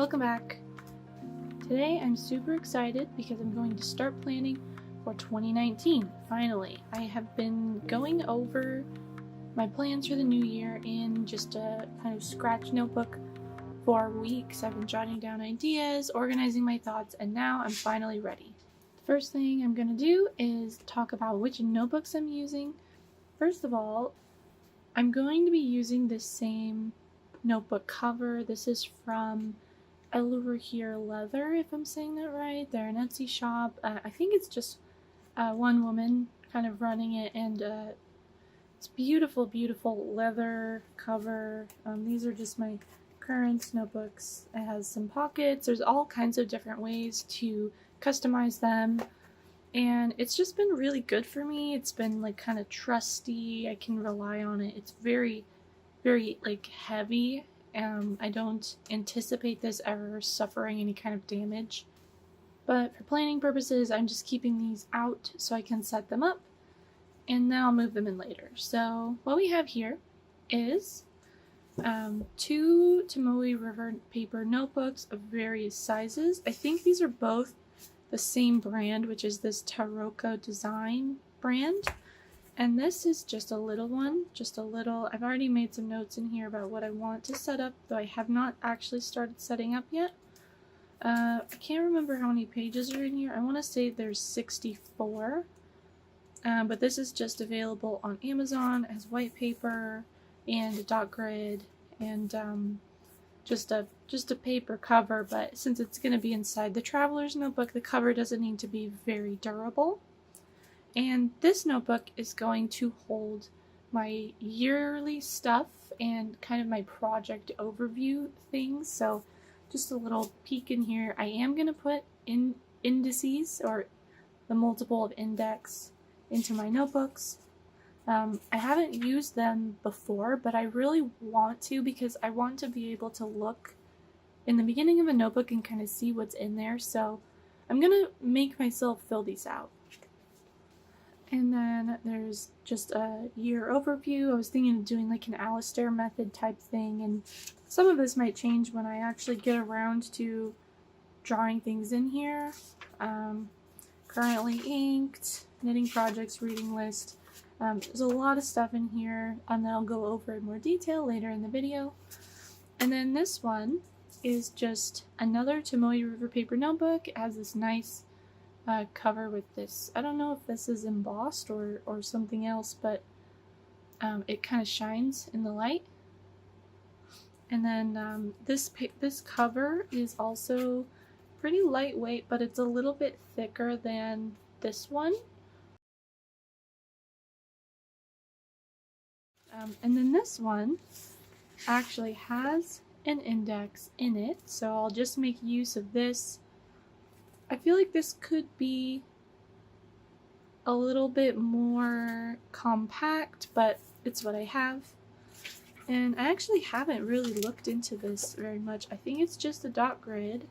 Welcome back. Today I'm super excited because I'm going to start planning for 2019, finally. I have been going over my plans for the new year in just a kind of scratch notebook for weeks. I've been jotting down ideas, organizing my thoughts, and now I'm finally ready. The first thing I'm going to do is talk about which notebooks I'm using. First of all, I'm going to be using this same notebook cover. This is from Over Here Leather, if I'm saying that right. They're an Etsy shop. I think it's just one woman kind of running it, and it's beautiful, beautiful leather cover. These are just my current notebooks. It has some pockets. There's all kinds of different ways to customize them, and it's just been really good for me. It's been like kind of trusty. I can rely on it. It's very, very like heavy. I don't anticipate this ever suffering any kind of damage, but for planning purposes I'm just keeping these out so I can set them up, and then I'll move them in later. So what we have here is two Tomoe river paper notebooks of various sizes. I think these are both the same brand, which is this Taroko design brand. And this is just a little one, just a little. I've already made some notes in here about what I want to set up, though I have not actually started setting up yet. I can't remember how many pages are in here. I want to say there's 64. But this is just available on Amazon as white paper and a dot grid and just a paper cover. But since it's going to be inside the traveler's notebook, the cover doesn't need to be very durable. And this notebook is going to hold my yearly stuff and kind of my project overview things. So just a little peek in here. I am going to put in indices, or the multiple of index, into my notebooks. I haven't used them before, but I really want to, because I want to be able to look in the beginning of a notebook and kind of see what's in there. So I'm going to make myself fill these out. And then there's just a year overview. I was thinking of doing like an Alistair method type thing, and some of this might change when I actually get around to drawing things in here. Currently inked, knitting projects, reading list. There's a lot of stuff in here, and then I'll go over in more detail later in the video. And then this one is just another Tomoe River Paper notebook. It has this nice cover with this. I don't know if this is embossed or something else, but it kind of shines in the light. And then this cover is also pretty lightweight, but it's a little bit thicker than this one. And then this one actually has an index in it, so I'll just make use of this. I feel like this could be a little bit more compact, but it's what I have. And I actually haven't really looked into this very much. I think it's just a dot grid.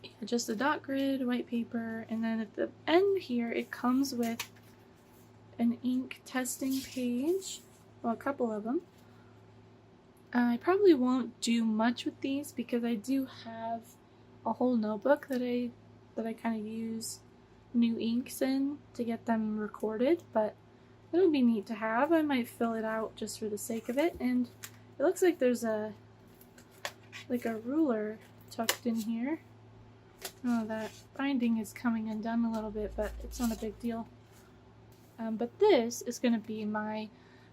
Yeah, just a dot grid, white paper, and then at the end here it comes with an ink testing page. Well, a couple of them. I probably won't do much with these because I do have a whole notebook that I kind of use new inks in to get them recorded, but it'll be neat to have. I might fill it out just for the sake of it. And it looks like there's a ruler tucked in here. Oh, that binding is coming undone a little bit, but it's not a big deal. But this is going to be my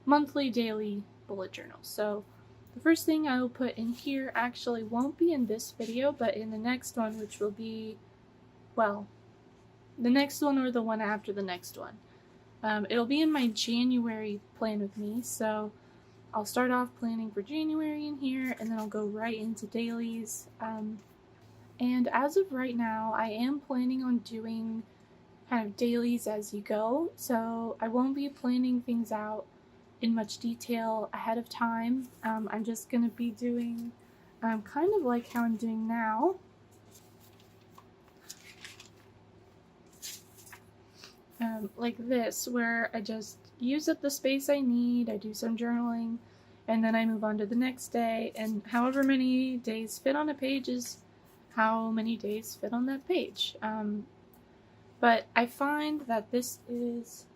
monthly daily bullet journal. So the first thing I will put in here actually won't be in this video, but in the next one, which will be, well, the next one or the one after the next one. It'll be in my January plan with me, so I'll start off planning for January in here, and then I'll go right into dailies. And as of right now, I am planning on doing kind of dailies as you go, so I won't be planning things out in much detail ahead of time. I'm just going to be doing kind of like how I'm doing now. Like this, where I just use up the space I need, I do some journaling, and then I move on to the next day, and however many days fit on a page is how many days fit on that page. But I find that this is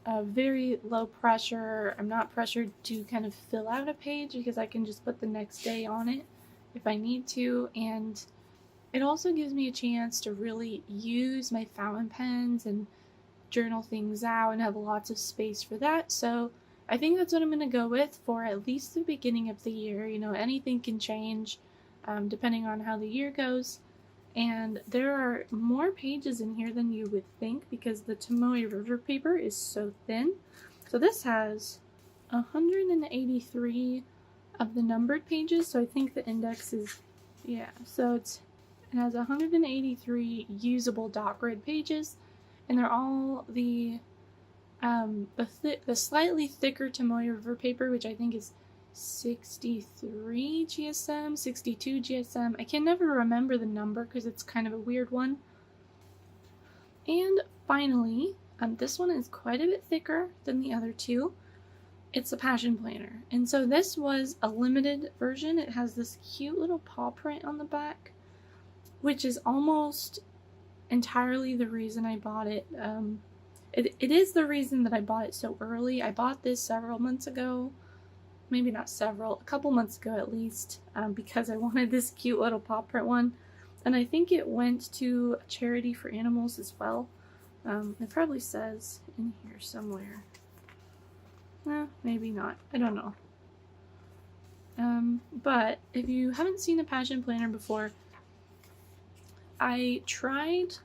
very low pressure. I'm not pressured to kind of fill out a page because I can just put the next day on it if I need to, and it also gives me a chance to really use my fountain pens and journal things out and have lots of space for that. So I think that's what I'm going to go with for at least the beginning of the year. You know, anything can change depending on how the year goes. And there are more pages in here than you would think because the Tomoe river paper is so thin. So this has 183 of the numbered pages. So I think the index is, yeah, so it has 183 usable dot grid pages, and they're all the slightly thicker Tomoe river paper, which I think is 63 GSM, 62 GSM. I can never remember the number because it's kind of a weird one. And finally, this one is quite a bit thicker than the other two. It's a passion planner, and so this was a limited version. It has this cute little paw print on the back, which is almost entirely the reason I bought it. It is the reason that I bought it so early. I bought this several months ago, maybe not several, a couple months ago at least, because I wanted this cute little paw print one, and I think it went to a charity for animals as well. It probably says in here somewhere. Maybe not. I don't know. But if you haven't seen a passion planner before, I tried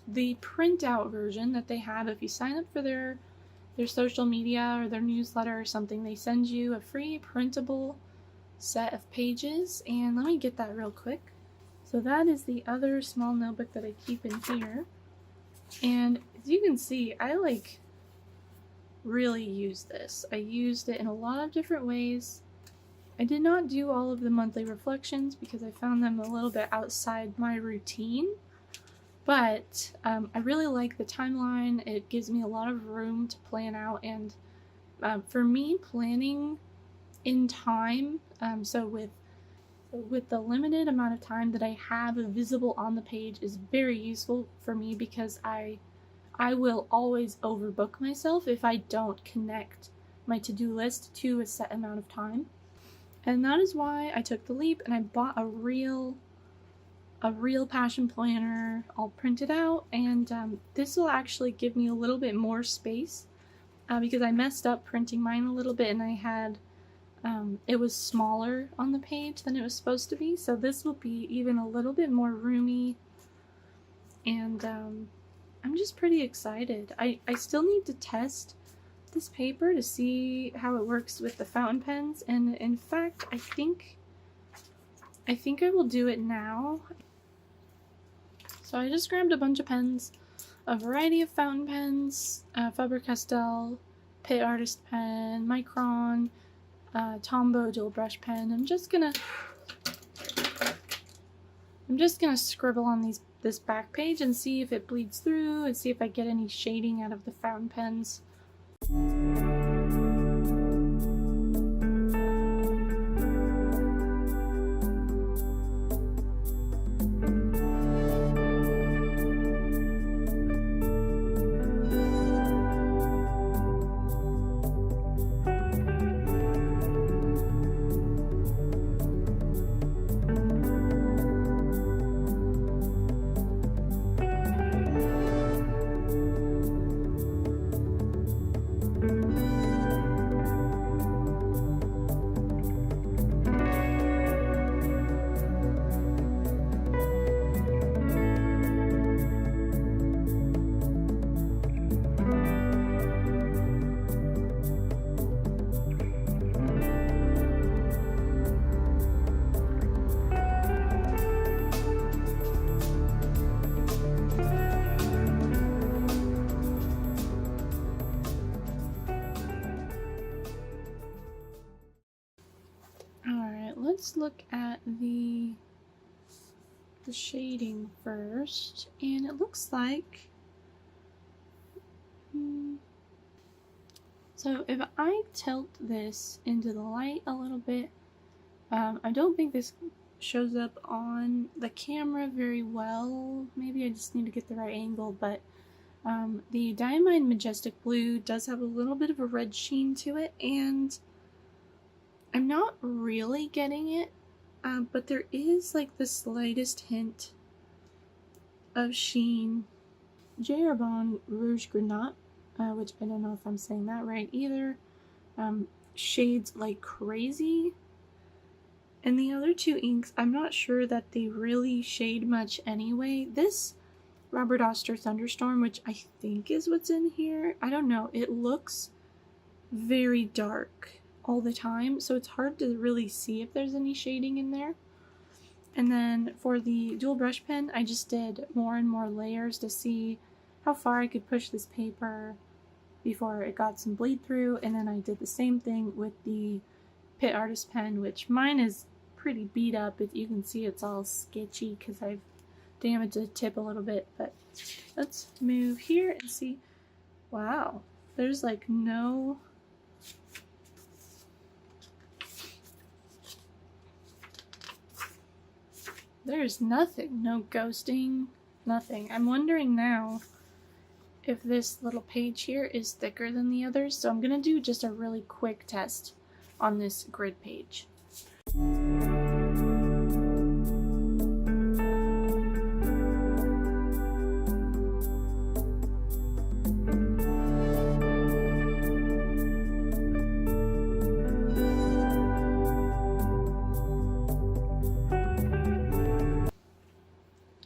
the printout version that they have. If you sign up for their social media or their newsletter or something, they send you a free printable set of pages, and let me get that real quick. So that is the other small notebook that I keep in here, and as you can see, I really use this. I used it in a lot of different ways. I did not do all of the monthly reflections because I found them a little bit outside my routine, but I really like the timeline. It gives me a lot of room to plan out, and for me, planning in time, so with the limited amount of time that I have visible on the page, is very useful for me because I will always overbook myself if I don't connect my to-do list to a set amount of time. And that is why I took the leap and I bought a real passion planner all printed out, and this will actually give me a little bit more space because I messed up printing mine a little bit, and I had it was smaller on the page than it was supposed to be, so this will be even a little bit more roomy, and I'm just pretty excited. I still need to test this paper to see how it works with the fountain pens, and in fact I think I will do it now. So I just grabbed a bunch of pens, a variety of fountain pens, Faber-Castell, Pitt Artist Pen, Micron, Tombow dual brush pen. I'm just gonna scribble on this back page and see if it bleeds through and see if I get any shading out of the fountain pens. Let's look at the shading first, and it looks like So if I tilt this into the light a little bit, I don't think this shows up on the camera very well. Maybe I just need to get the right angle, but the Diamine Majestic Blue does have a little bit of a red sheen to it, and I'm not really getting it, but there is like the slightest hint of sheen. Jayarbon Rouge Grenat, which I don't know if I'm saying that right either, shades like crazy. And the other two inks, I'm not sure that they really shade much anyway. This Robert Oster Thunderstorm, which I think is what's in here, I don't know, it looks very dark all the time, so it's hard to really see if there's any shading in there. And then for the dual brush pen, I just did more and more layers to see how far I could push this paper before it got some bleed through, and then I did the same thing with the Pit Artist pen, which mine is pretty beat up. You can see it's all sketchy because I've damaged the tip a little bit, but let's move here and see. Wow, there's like no... There's nothing, no ghosting, nothing. I'm wondering now if this little page here is thicker than the others, so I'm gonna do just a really quick test on this grid page.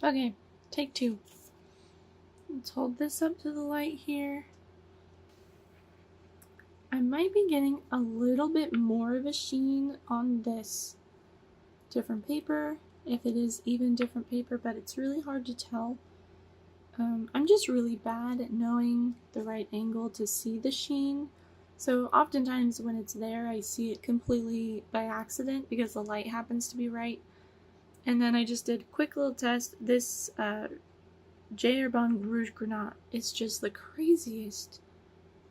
Okay, take two. Let's hold this up to the light here. I might be getting a little bit more of a sheen on this different paper, if it is even different paper, but it's really hard to tell. I'm just really bad at knowing the right angle to see the sheen, so oftentimes when it's there I see it completely by accident because the light happens to be right. And then I just did a quick little test. This Jayarbon Rouge Grenat is just the craziest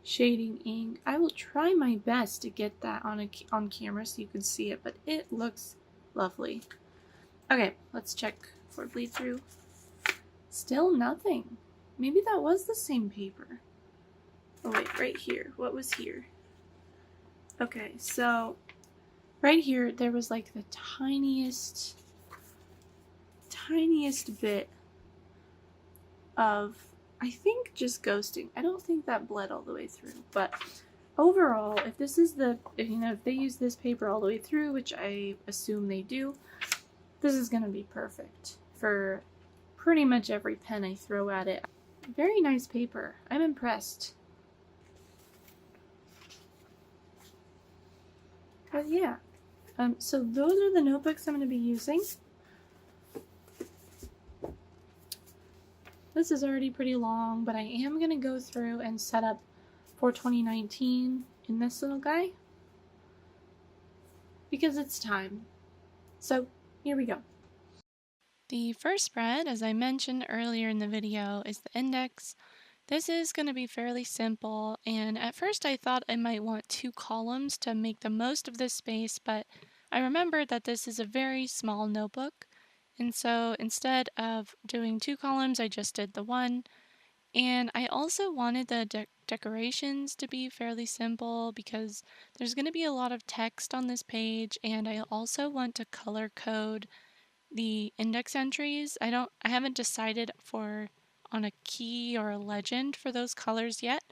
shading ink. I will try my best to get that on camera so you can see it, but it looks lovely. Okay, let's check for bleed through. Still nothing. Maybe that was the same paper. Oh wait, right here. What was here? Okay, so right here there was like the tiniest bit of, I think, just ghosting. I don't think that bled all the way through, but overall, if this is if they use this paper all the way through, which I assume they do, this is gonna be perfect for pretty much every pen I throw at it. Very nice paper. I'm impressed. But yeah, so those are the notebooks I'm going to be using. This is already pretty long, but I am going to go through and set up for 2019 in this little guy because it's time. So here we go. The first spread, as I mentioned earlier in the video, is the index. This is going to be fairly simple, and at first I thought I might want 2 columns to make the most of this space, but I remembered that this is a very small notebook, and so instead of doing 2 columns, I just did the 1. And I also wanted the decorations to be fairly simple because there's going to be a lot of text on this page, and I also want to color code the index entries. I haven't decided on a key or a legend for those colors yet,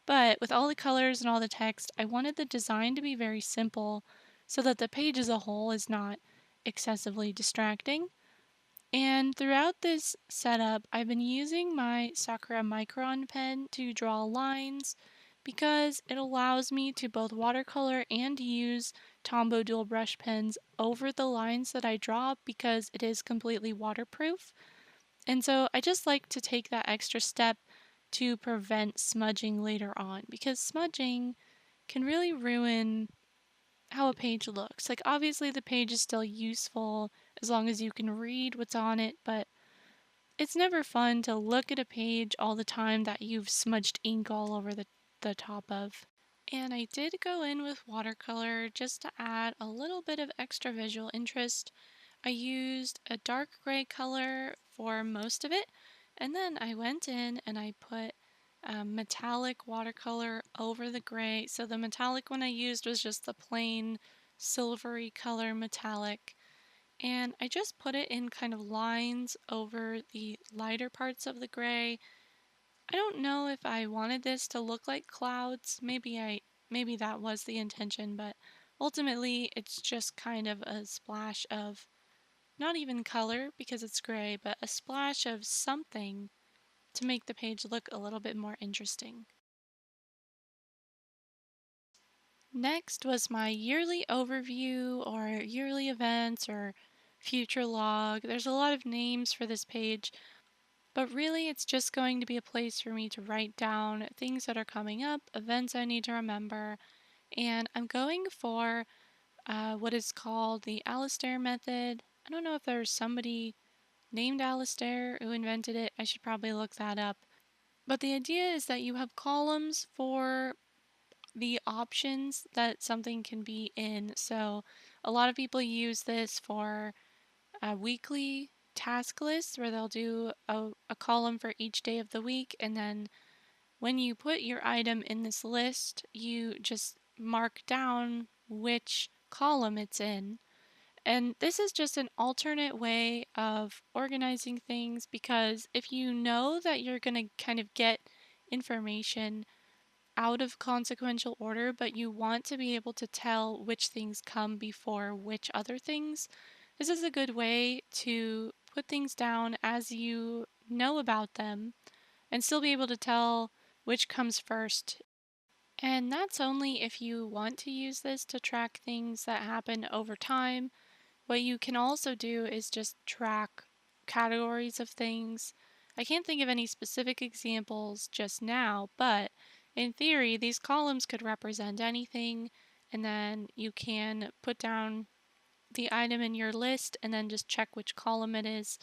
but with all the colors and all the text, I wanted the design to be very simple so that the page as a whole is not excessively distracting. And throughout this setup, I've been using my Sakura Micron pen to draw lines because it allows me to both watercolor and use Tombow dual brush pens over the lines that I draw because it is completely waterproof. And so I just like to take that extra step to prevent smudging later on because smudging can really ruin how a page looks. Like, obviously the page is still useful as long as you can read what's on it, but it's never fun to look at a page all the time that you've smudged ink all over the top of. And I did go in with watercolor just to add a little bit of extra visual interest. I used a dark gray color for most of it, and then I went in and I put metallic watercolor over the gray. So the metallic one I used was just the plain silvery color metallic. And I just put it in kind of lines over the lighter parts of the gray. I don't know if I wanted this to look like clouds. Maybe that was the intention, but ultimately it's just kind of a splash of not even color because it's gray, but a splash of something to make the page look a little bit more interesting. Next was my yearly overview or yearly events or future log. There's a lot of names for this page, but really it's just going to be a place for me to write down things that are coming up, events I need to remember, and I'm going for what is called the Alistair method. I don't know if there's somebody named Alistair who invented it. I should probably look that up. But the idea is that you have columns for the options that something can be in. So a lot of people use this for weekly task lists where they'll do a column for each day of the week, and then when you put your item in this list, you just mark down which column it's in. And this is just an alternate way of organizing things because if you know that you're going to kind of get information out of consequential order, but you want to be able to tell which things come before which other things, this is a good way to put things down as you know about them and still be able to tell which comes first. And that's only if you want to use this to track things that happen over time. What you can also do is just track categories of things. I can't think of any specific examples just now, but in theory, these columns could represent anything, and then you can put down the item in your list and then just check which column it is.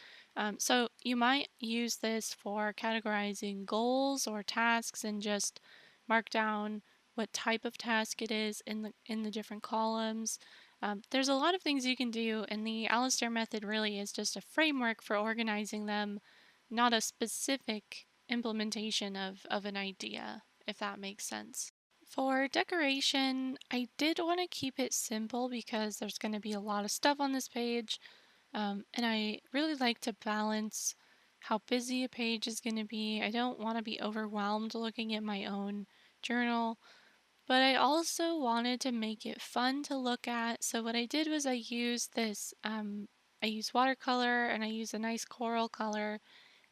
So you might use this for categorizing goals or tasks and just mark down what type of task it is in the different columns. There's a lot of things you can do, and the Alistair method really is just a framework for organizing them, not a specific implementation of an idea, if that makes sense. For decoration, I did want to keep it simple because there's going to be a lot of stuff on this page, and I really like to balance how busy a page is going to be. I don't want to be overwhelmed looking at my own journal, but I also wanted to make it fun to look at. So what I did was I used watercolor and I used a nice coral color.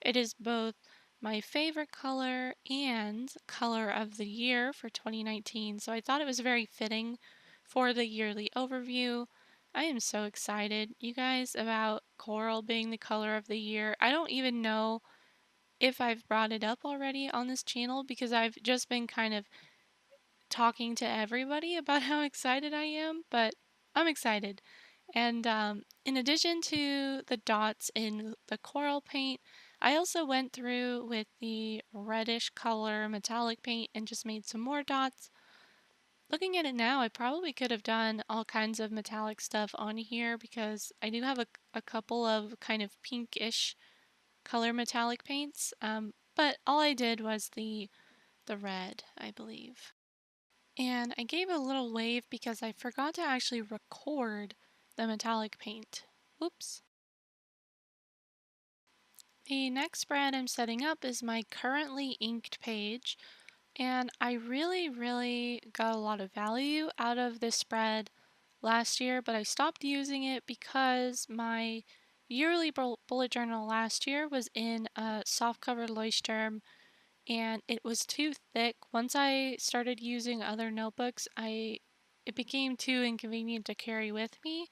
It is both my favorite color and color of the year for 2019, so I thought it was very fitting for the yearly overview. I am so excited, you guys, about coral being the color of the year. I don't even know if I've brought it up already on this channel because I've just been kind of talking to everybody about how excited I am, but I'm excited. And in addition to the dots in the coral paint, I also went through with the reddish color metallic paint and just made some more dots. Looking at it now, I probably could have done all kinds of metallic stuff on here because I do have a couple of kind of pinkish color metallic paints, but all I did was the red, I believe. And I gave a little wave because I forgot to actually record the metallic paint. Whoops. The next spread I'm setting up is my currently inked page, and I really got a lot of value out of this spread last year, but I stopped using it because my yearly bullet journal last year was in a soft-cover Leuchtturm and it was too thick. Once I started using other notebooks, it became too inconvenient to carry with me,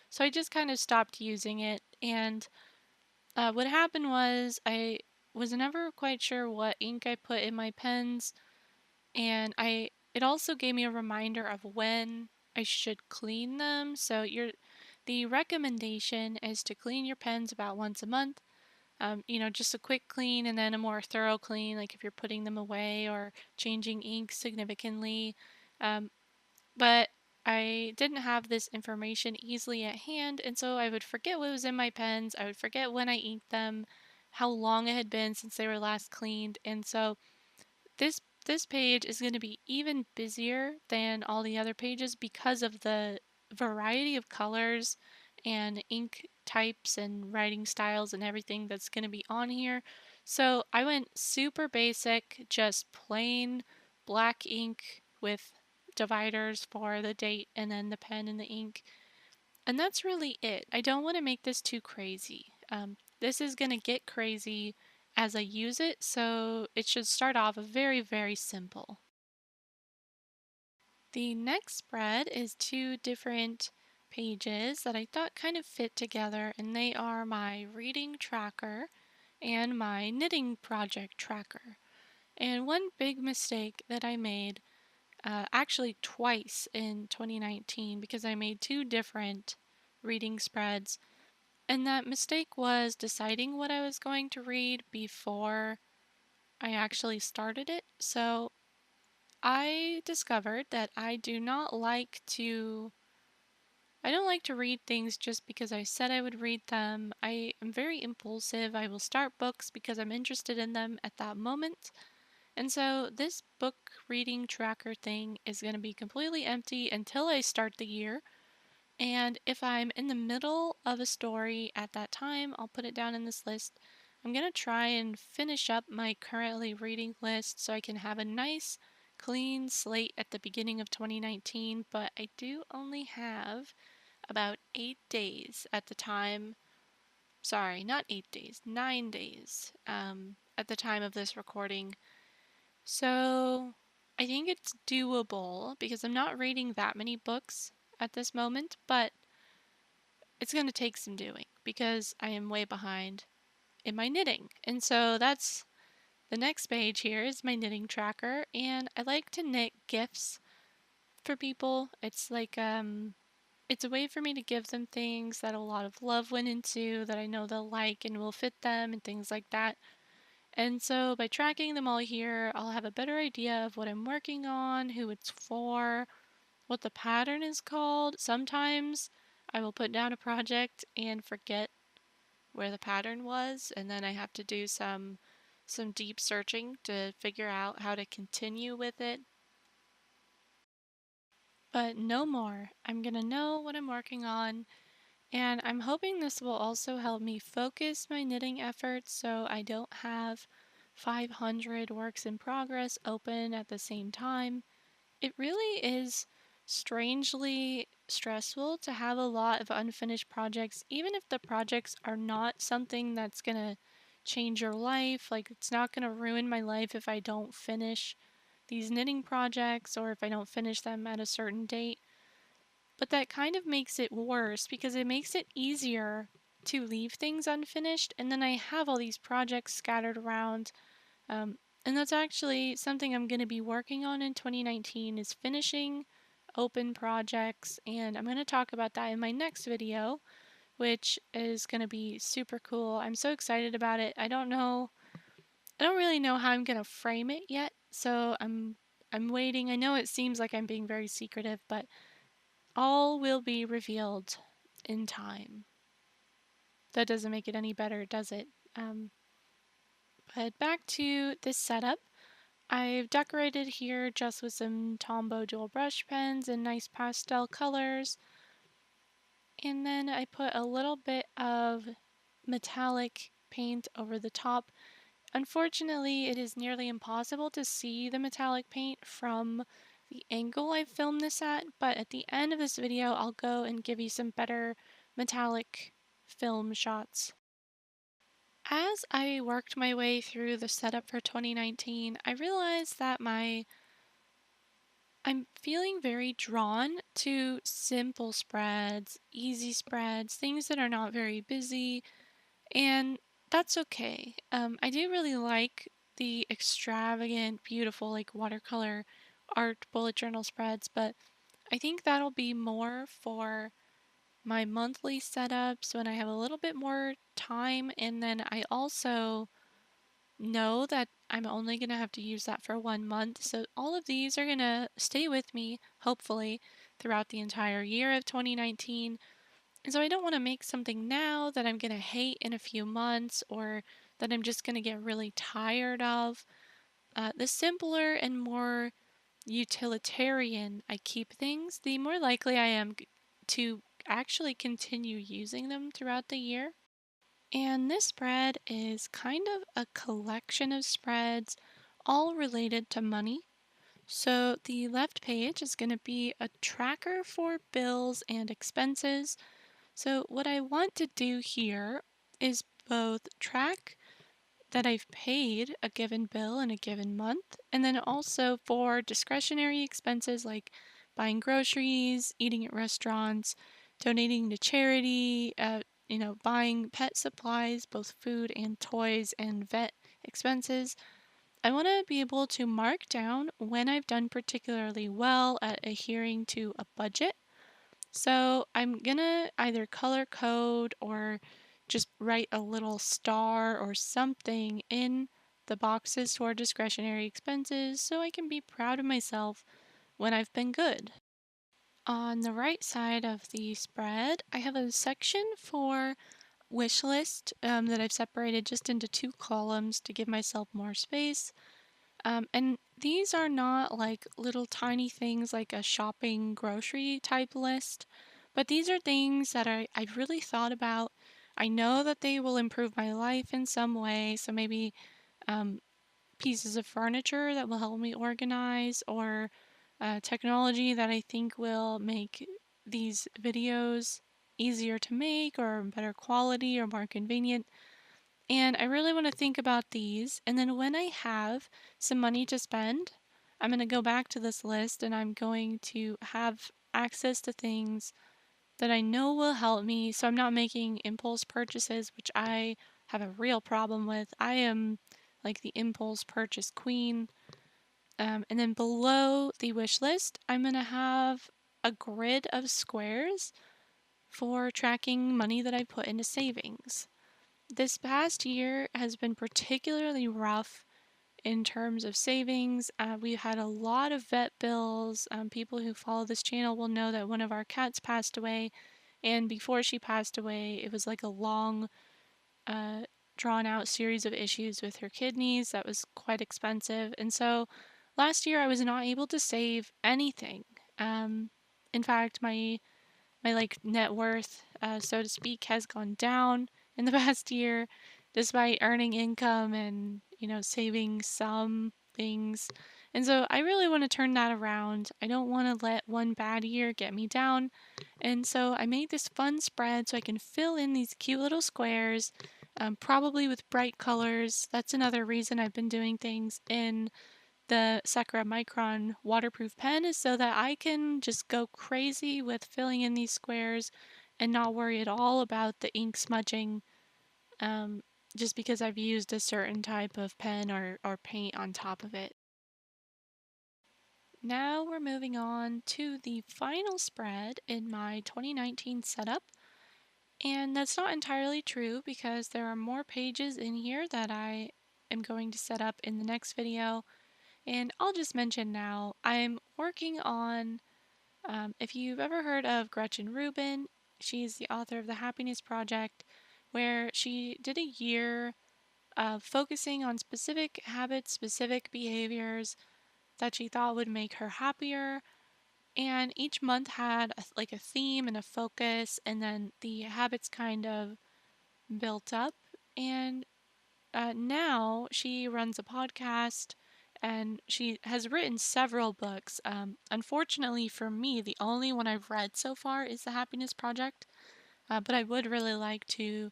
so I just kind of stopped using it. And what happened was I was never quite sure what ink I put in my pens, and it also gave me a reminder of when I should clean them. So the recommendation is to clean your pens about once a month. Just a quick clean and then a more thorough clean, like if you're putting them away or changing ink significantly. But I didn't have this information easily at hand, and so I would forget what was in my pens. I would forget when I inked them, how long it had been since they were last cleaned, and so this page is going to be even busier than all the other pages because of the variety of colors and ink types and writing styles and everything that's going to be on here. So I went super basic, just plain black ink with dividers for the date and then the pen and the ink. And that's really it. I don't want to make this too crazy. This is going to get crazy as I use it, so it should start off very, very simple. The next spread is two different pages that I thought kind of fit together, and they are my reading tracker and my knitting project tracker. And one big mistake that I made, actually twice in 2019, because I made two different reading spreads. And that mistake was deciding what I was going to read before I actually started it. So I discovered that I don't like to read things just because I said I would read them. I am very impulsive. I will start books because I'm interested in them at that moment. And so this book reading tracker thing is going to be completely empty until I start the year. And if I'm in the middle of a story at that time, I'll put it down in this list. I'm going to try and finish up my currently reading list so I can have a nice clean slate at the beginning of 2019, but I do only have about 8 days at the time. Sorry, not 8 days, 9 days at the time of this recording. So I think it's doable because I'm not reading that many books at this moment, but it's going to take some doing because I am way behind in my knitting. And so that's the next page here is my knitting tracker, and I like to knit gifts for people. It's like it's a way for me to give them things that a lot of love went into that I know they'll like and will fit them and things like that. And so by tracking them all here, I'll have a better idea of what I'm working on, who it's for, what the pattern is called. Sometimes I will put down a project and forget where the pattern was, and then I have to do some deep searching to figure out how to continue with it. But no more. I'm gonna know what I'm working on, and I'm hoping this will also help me focus my knitting efforts so I don't have 500 works in progress open at the same time. It really is strangely stressful to have a lot of unfinished projects, even if the projects are not something that's gonna change your life. Like, it's not gonna ruin my life if I don't finish these knitting projects or if I don't finish them at a certain date. But that kind of makes it worse because it makes it easier to leave things unfinished, and then I have all these projects scattered around. And that's actually something I'm going to be working on in 2019 is finishing open projects, and I'm going to talk about that in my next video, which is going to be super cool. I'm so excited about it. I don't really know how I'm going to frame it yet, so I'm waiting. I know it seems like I'm being very secretive, but all will be revealed in time. That doesn't make it any better, does it? But back to this setup. I've decorated here just with some Tombow dual brush pens and nice pastel colors. And then I put a little bit of metallic paint over the top. Unfortunately, it is nearly impossible to see the metallic paint from the angle I filmed this at, but at the end of this video, I'll go and give you some better metallic film shots. As I worked my way through the setup for 2019, I realized that I'm feeling very drawn to simple spreads, easy spreads, things that are not very busy, and that's okay. I do really like the extravagant, beautiful, like watercolor art bullet journal spreads, but I think that'll be more for my monthly setups when I have a little bit more time, and then I also know that I'm only going to have to use that for 1 month. So all of these are going to stay with me, hopefully, throughout the entire year of 2019. And so I don't want to make something now that I'm going to hate in a few months or that I'm just going to get really tired of. The simpler and more utilitarian I keep things, the more likely I am to actually continue using them throughout the year. And this spread is kind of a collection of spreads all related to money. So the left page is going to be a tracker for bills and expenses. So what I want to do here is both track that I've paid a given bill in a given month, and then also for discretionary expenses like buying groceries, eating at restaurants, donating to charity, buying pet supplies, both food and toys, and vet expenses. I want to be able to mark down when I've done particularly well at adhering to a budget. So I'm gonna either color code or just write a little star or something in the boxes for discretionary expenses so I can be proud of myself when I've been good. On the right side of the spread, I have a section for wish list that I've separated just into two columns to give myself more space. And these are not like little tiny things like a shopping grocery type list, but these are things that I've really thought about. I know that they will improve my life in some way, so maybe um, pieces of furniture that will help me organize, or technology that I think will make these videos easier to make, or better quality, or more convenient. And I really want to think about these. And then when I have some money to spend, I'm going to go back to this list and I'm going to have access to things that I know will help me so I'm not making impulse purchases, which I have a real problem with. I am like the impulse purchase queen. And then below the wish list, I'm going to have a grid of squares for tracking money that I put into savings. This past year has been particularly rough in terms of savings. We had a lot of vet bills. People who follow this channel will know that one of our cats passed away, and before she passed away, it was like a long, uh, drawn out series of issues with her kidneys that was quite expensive. And so last year I was not able to save anything. Um, in fact, my like net worth, so to speak, has gone down in the past year, despite earning income and saving some things. And so I really want to turn that around. I don't want to let one bad year get me down. And so I made this fun spread so I can fill in these cute little squares, probably with bright colors. That's another reason I've been doing things in the Sakura Micron waterproof pen, is so that I can just go crazy with filling in these squares and not worry at all about the ink smudging, um, just because I've used a certain type of pen or paint on top of it. Now we're moving on to the final spread in my 2019 setup. And that's not entirely true because there are more pages in here that I am going to set up in the next video. And I'll just mention now, I'm working on, if you've ever heard of Gretchen Rubin, she's the author of The Happiness Project, where she did a year of focusing on specific habits, specific behaviors that she thought would make her happier. And each month had like a theme and a focus, and then the habits kind of built up. And now she runs a podcast and she has written several books. Unfortunately for me, the only one I've read so far is The Happiness Project, but I would really like to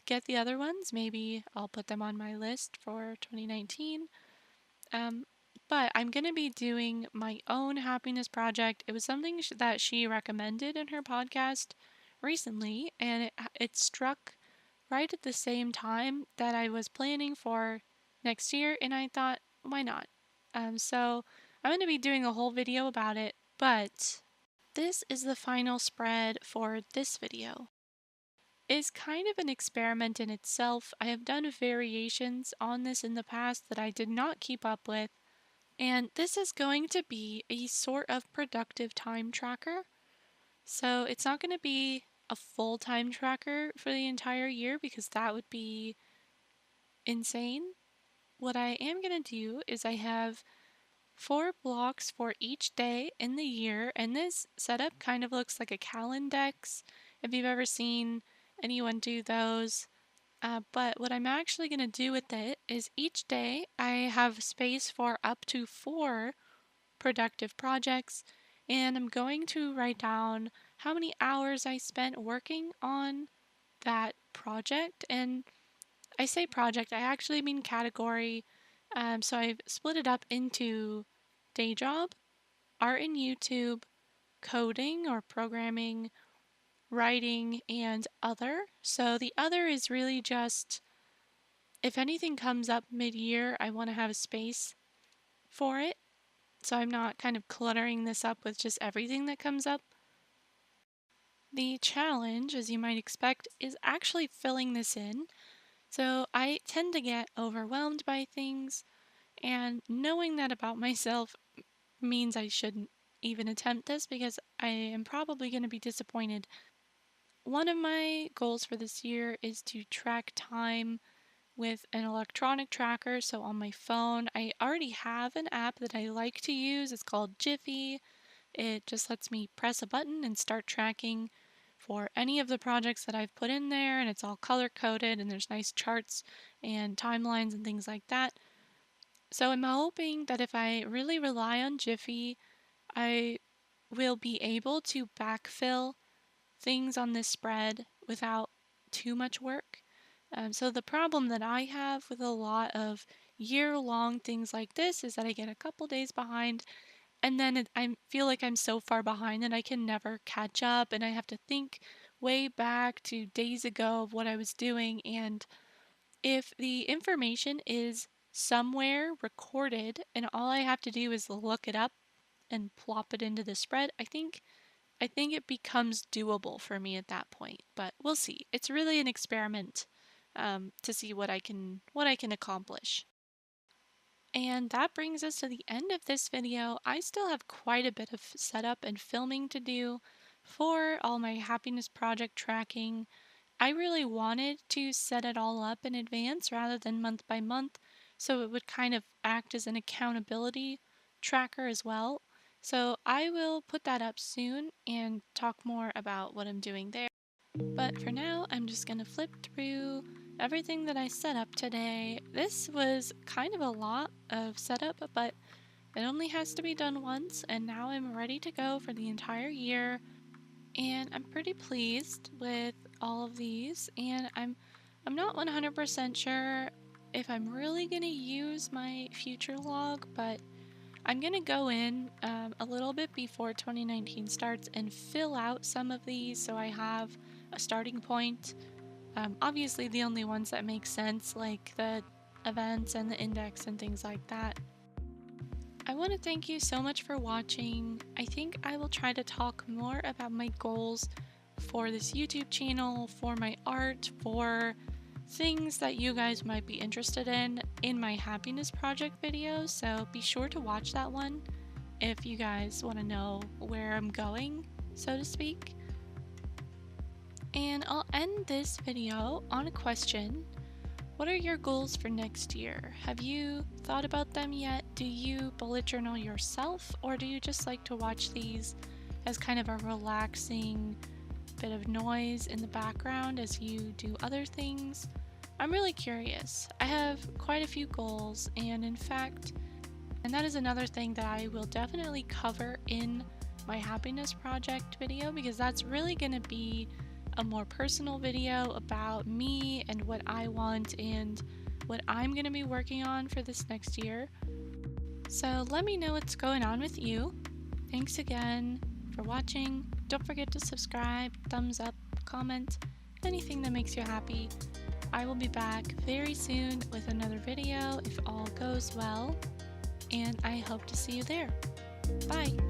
get the other ones. Maybe I'll put them on my list for 2019. Um, but I'm going to be doing my own happiness project. It was something that she recommended in her podcast recently, and it struck right at the same time that I was planning for next year, and I thought, why not? So I'm going to be doing a whole video about it, but this is the final spread for this video. is kind of an experiment in itself. I have done variations on this in the past that I did not keep up with, and this is going to be a sort of productive time tracker. So it's not going to be a full time tracker for the entire year because that would be insane. What I am going to do is I have 4 blocks for each day in the year, and this setup kind of looks like a calendex if you've ever seen anyone do those. But what I'm actually going to do with it is each day I have space for up to 4 productive projects, and I'm going to write down how many hours I spent working on that project. And I say project, I actually mean category. So I've split it up into day job, art and YouTube, coding or programming, writing, and other. So the other is really just if anything comes up mid-year, I want to have a space for it. So I'm not kind of cluttering this up with just everything that comes up. The challenge, as you might expect, is actually filling this in. So I tend to get overwhelmed by things, and knowing that about myself means I shouldn't even attempt this because I am probably going to be disappointed. One of my goals for this year is to track time with an electronic tracker. So on my phone, I already have an app that I like to use. It's called Jiffy. It just lets me press a button and start tracking for any of the projects that I've put in there, and it's all color coded and there's nice charts and timelines and things like that. So I'm hoping that if I really rely on Jiffy, I will be able to backfill things on this spread without too much work. So the problem that I have with a lot of year-long things like this is that I get a couple days behind, and then I feel like I'm so far behind that I can never catch up, and I have to think way back to days ago of what I was doing. And if the information is somewhere recorded and all I have to do is look it up and plop it into the spread, I think it becomes doable for me at that point. But we'll see. It's really an experiment to see what I can accomplish. And that brings us to the end of this video. I still have quite a bit of setup and filming to do for all my happiness project tracking. I really wanted to set it all up in advance rather than month by month, so it would kind of act as an accountability tracker as well. So I will put that up soon and talk more about what I'm doing there. But for now, I'm just going to flip through everything that I set up today. This was kind of a lot of setup, but it only has to be done once, and now I'm ready to go for the entire year. And I'm pretty pleased with all of these, and I'm not 100% sure if I'm really going to use my future log, but I'm going to go in a little bit before 2019 starts and fill out some of these so I have a starting point. Obviously the only ones that make sense, like the events and the index and things like that. I want to thank you so much for watching. I think I will try to talk more about my goals for this YouTube channel, for my art, for things that you guys might be interested in my happiness project videos. So be sure to watch that one if you guys want to know where I'm going, so to speak. And I'll end this video on a question. What are your goals for next year? Have you thought about them yet? Do you bullet journal yourself, or do you just like to watch these as kind of a relaxing bit of noise in the background as you do other things? I'm really curious. I have quite a few goals, and in fact, and that is another thing that I will definitely cover in my happiness project video, because that's really going to be a more personal video about me and what I want and what I'm going to be working on for this next year. So let me know what's going on with you. Thanks again for watching. Don't forget to subscribe, thumbs up, comment, anything that makes you happy. I will be back very soon with another video if all goes well, and I hope to see you there. Bye!